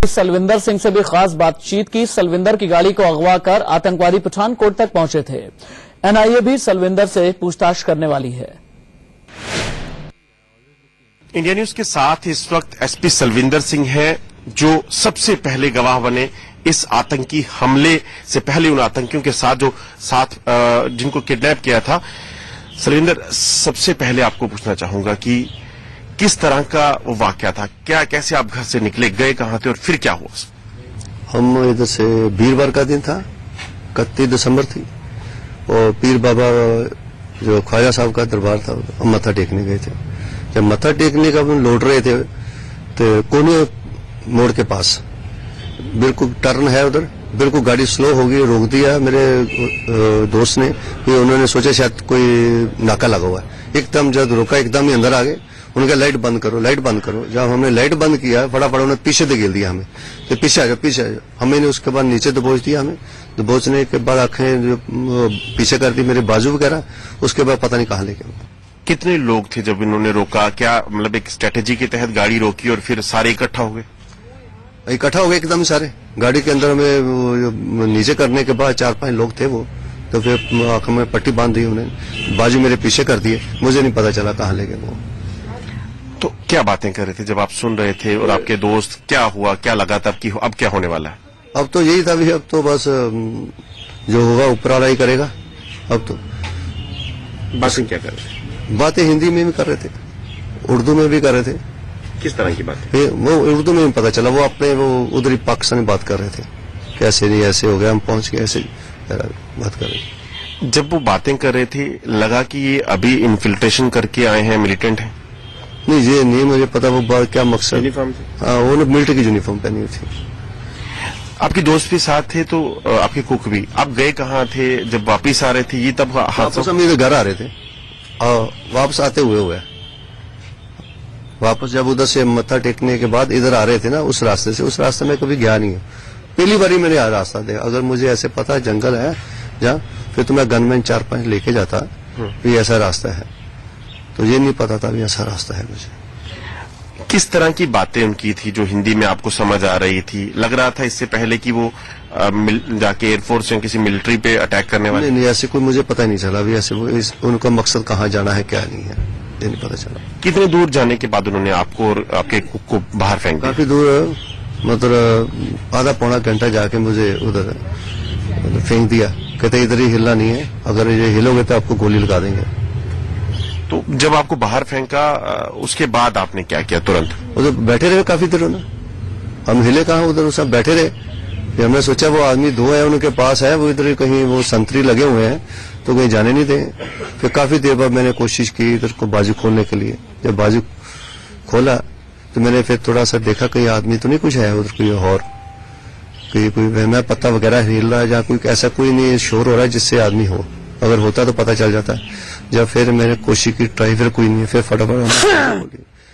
सलविंदर सिंह से भी खास बातचीत की। सलविंदर की गाड़ी को अगवा कर आतंकवादी पठानकोट तक पहुंचे थे। एनआईए भी सलविंदर से पूछताछ करने वाली है। इंडिया न्यूज के साथ इस वक्त एसपी सलविंदर सिंह हैं, जो सबसे पहले गवाह बने इस आतंकी हमले से पहले उन आतंकियों के साथ जो जिनको किडनैप किया था। सलविंदर, सबसे पहले आपको पूछना चाहूंगा कि किस तरह का वो वाकया था, कैसे आप घर से निकले, गए कहां थे और फिर क्या हुआ? हम इधर से वीरवार का दिन था, 31 दिसंबर थी, और पीर बाबा जो ख्वाजा साहब का दरबार था, हम मत्था टेकने गए थे। जब मत्था टेकने का हम लौट रहे थे तो कोने मोड़ के पास बिल्कुल टर्न है, उधर बिल्कुल गाड़ी स्लो हो गई, रोक दिया मेरे दोस्त ने। फिर उन्होंने सोचा शायद कोई नाका लगा हुआ है। एकदम जब रोका, एकदम ही अंदर आ गए। उनका लाइट बंद करो, लाइट बंद करो। जब हमने लाइट बंद किया, फटाफट उन्होंने पीछे धकेल दिया हमें, तो पीछे आ जाओ, पीछे आ जाओ। हमने उसके बाद नीचे दबोच दिया हमें। दबोचने के बाद आंखें जो पीछे कर दी, मेरे बाजू वगैरह। उसके बाद पता नहीं कहाँ लेके। कितने लोग थे जब इन्होंने रोका? क्या मतलब एक स्ट्रेटेजी के तहत गाड़ी रोकी और फिर सारे इकट्ठा हो गए? इकट्ठा हो गए एकदम सारे गाड़ी के अंदर में। नीचे करने के बाद 4-5 लोग थे वो, तो फिर आंखों में पट्टी बांध दी उन्हें, बाजू मेरे पीछे कर दिए। मुझे नहीं पता चला कहाँ ले गए वो। तो क्या बातें कर रहे थे जब आप सुन रहे थे, और आपके दोस्त? क्या हुआ, क्या लगा था कि अब क्या होने वाला है? अब तो यही था भी, अब तो बस जो होगा ऊपर वाला ही करेगा। अब तो बातें क्या कर रहे थे? बातें हिंदी में भी कर रहे थे, उर्दू में भी कर रहे थे। किस तरह की बातें? वो उर्दू में भी पता चला, वो अपने वो उधर ही पाकिस्तानी बात कर रहे थे। कैसे नहीं ऐसे हो गया, हम पहुंच गए, ऐसे बात कर रहे थे। जब वो बातें कर रहे थे, लगा कि ये अभी इन्फिल्ट्रेशन करके आए हैं, मिलिटेंट हैं? नहीं, ये नहीं मुझे पता वो बात क्या मकसद। यूनिफॉर्म थे? हाँ, वो लोग मिलिट्री की यूनिफॉर्म पहनी हुई थी। आपके दोस्त भी साथ थे, तो आपके कुक भी। आप गए कहाँ थे जब वापिस आ रहे थे? ये तब वापस हम इधर घर आ रहे थे, और वापस आते हुए वापस जब उधर से मत्था टेकने के बाद इधर आ रहे थे ना, उस रास्ते से, उस रास्ते में कभी गया नहीं है। पहली बार ही मैंने रास्ता देखा। अगर मुझे ऐसे पता जंगल है जहाँ, फिर तो मैं गनमैन 4-5 लेके जाता, ये ऐसा रास्ता है। तो ये नहीं पता था भी ऐसा रास्ता है मुझे। किस तरह की बातें उनकी थी जो हिंदी में आपको समझ आ रही थी? लग रहा था इससे पहले कि वो जाके एयरफोर्स या किसी मिलिट्री पे अटैक करने वाले? नहीं, ऐसे कोई मुझे पता नहीं चला भी ऐसे उनका मकसद कहाँ जाना है, क्या नहीं है, ये नहीं पता चला। कितने दूर जाने के बाद उन्होंने आपको और आपके कुक को बाहर फेंक दिया? काफी दूर, मतलब आधा पौना घंटा जाके मुझे उधर फेंक दिया। कहते इधर ही हिलना नहीं है, अगर ये हिलोगे तो आपको गोली लगा देंगे। तो जब आपको बाहर फेंका, उसके बाद आपने क्या किया? तुरंत उधर बैठे रहे काफी देर ना, हम हिले कहाँ, उधर सब बैठे रहे। फिर हमने सोचा वो आदमी 2 है उनके पास है, वो इधर कहीं वो संतरी लगे हुए हैं, तो कहीं जाने नहीं दें। फिर काफी देर बाद मैंने कोशिश की इधर को बाजू खोलने के लिए। जब बाजू खोला तो मैंने फिर थोड़ा सा देखा कहीं आदमी तो नहीं कुछ है उधर, कोई और कोई मैं पत्ता वगैरह हिल रहा है, जहाँ कोई ऐसा कोई नहीं शोर हो रहा है जिससे आदमी हो। अगर होता तो पता चल जाता। जब फिर मैंने कोशिश की ट्राई, फिर कोई नहीं है, फिर फटाफट